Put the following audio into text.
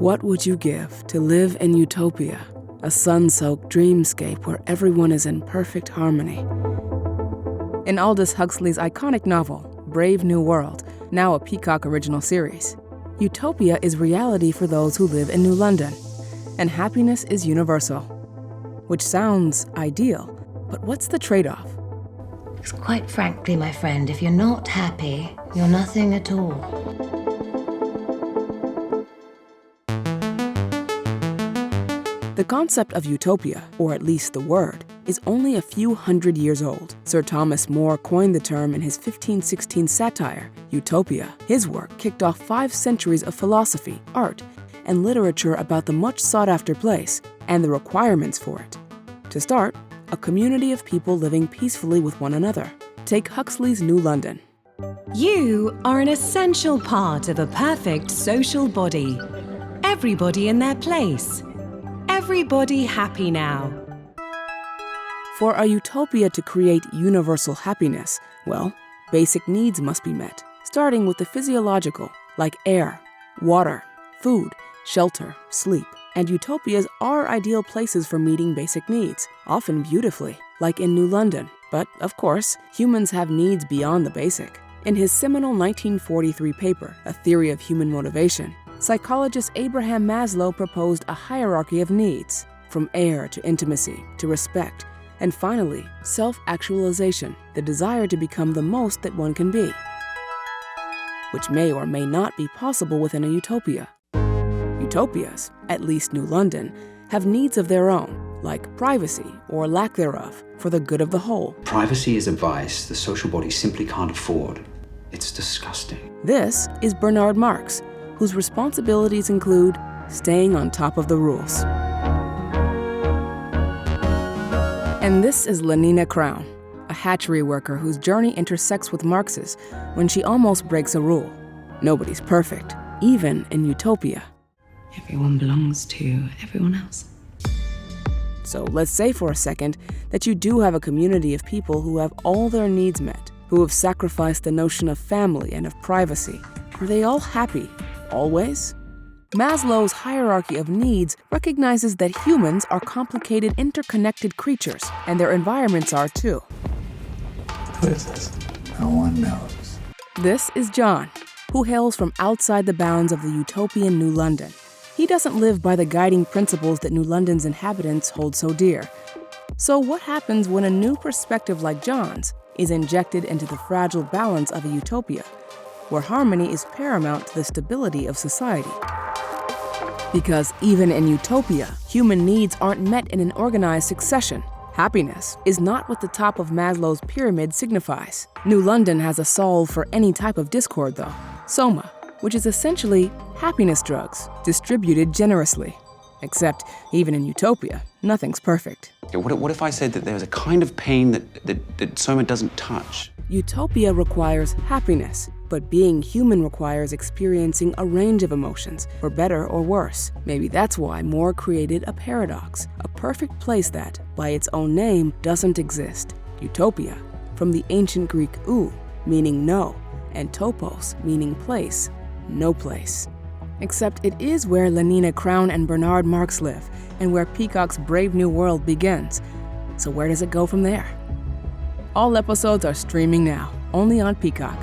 What would you give to live in Utopia, a sun-soaked dreamscape where everyone is in perfect harmony? In Aldous Huxley's iconic novel, Brave New World, now a Peacock original series, Utopia is reality for those who live in New London, and happiness is universal. Which sounds ideal, but what's the trade-off? Because quite frankly, my friend, if you're not happy, you're nothing at all. The concept of utopia, or at least the word, is only a few hundred years old. Sir Thomas More coined the term in his 1516 satire, Utopia. His work kicked off 5 centuries of philosophy, art, and literature about the much sought-after place and the requirements for it. To start, a community of people living peacefully with one another. Take Huxley's New London. You are an essential part of a perfect social body. Everybody in their place. Everybody happy now. For a utopia to create universal happiness, well, basic needs must be met, starting with the physiological, like air, water, food, shelter, sleep. And utopias are ideal places for meeting basic needs, often beautifully, like in New London. But, of course, humans have needs beyond the basic. In his seminal 1943 paper, A Theory of Human Motivation, psychologist Abraham Maslow proposed a hierarchy of needs, from air to intimacy to respect, and finally, self-actualization, the desire to become the most that one can be, which may or may not be possible within a utopia. Utopias, at least New London, have needs of their own, like privacy or lack thereof, for the good of the whole. Privacy is a vice the social body simply can't afford. It's disgusting. This is Bernard Marx, whose responsibilities include staying on top of the rules. And this is Lenina Crown, a hatchery worker whose journey intersects with Marx's when she almost breaks a rule. Nobody's perfect, even in Utopia. Everyone belongs to everyone else. So let's say for a second that you do have a community of people who have all their needs met, who have sacrificed the notion of family and of privacy. Are they all happy? Always? Maslow's hierarchy of needs recognizes that humans are complicated, interconnected creatures, and their environments are too. Who is this? No one knows. This is John, who hails from outside the bounds of the utopian New London. He doesn't live by the guiding principles that New London's inhabitants hold so dear. So what happens when a new perspective like John's is injected into the fragile balance of a utopia, where harmony is paramount to the stability of society? Because even in utopia, human needs aren't met in an organized succession. Happiness is not what the top of Maslow's pyramid signifies. New London has a solve for any type of discord, though. Soma, which is essentially happiness drugs, distributed generously. Except, even in utopia, nothing's perfect. What if I said that there's a kind of pain that soma doesn't touch? Utopia requires happiness, but being human requires experiencing a range of emotions, for better or worse. Maybe that's why More created a paradox, a perfect place that, by its own name, doesn't exist. Utopia, from the ancient Greek ou, meaning no, and topos, meaning place, no place. Except it is where Lenina Crown and Bernard Marx live, and where Peacock's Brave New World begins. So where does it go from there? All episodes are streaming now, only on Peacock.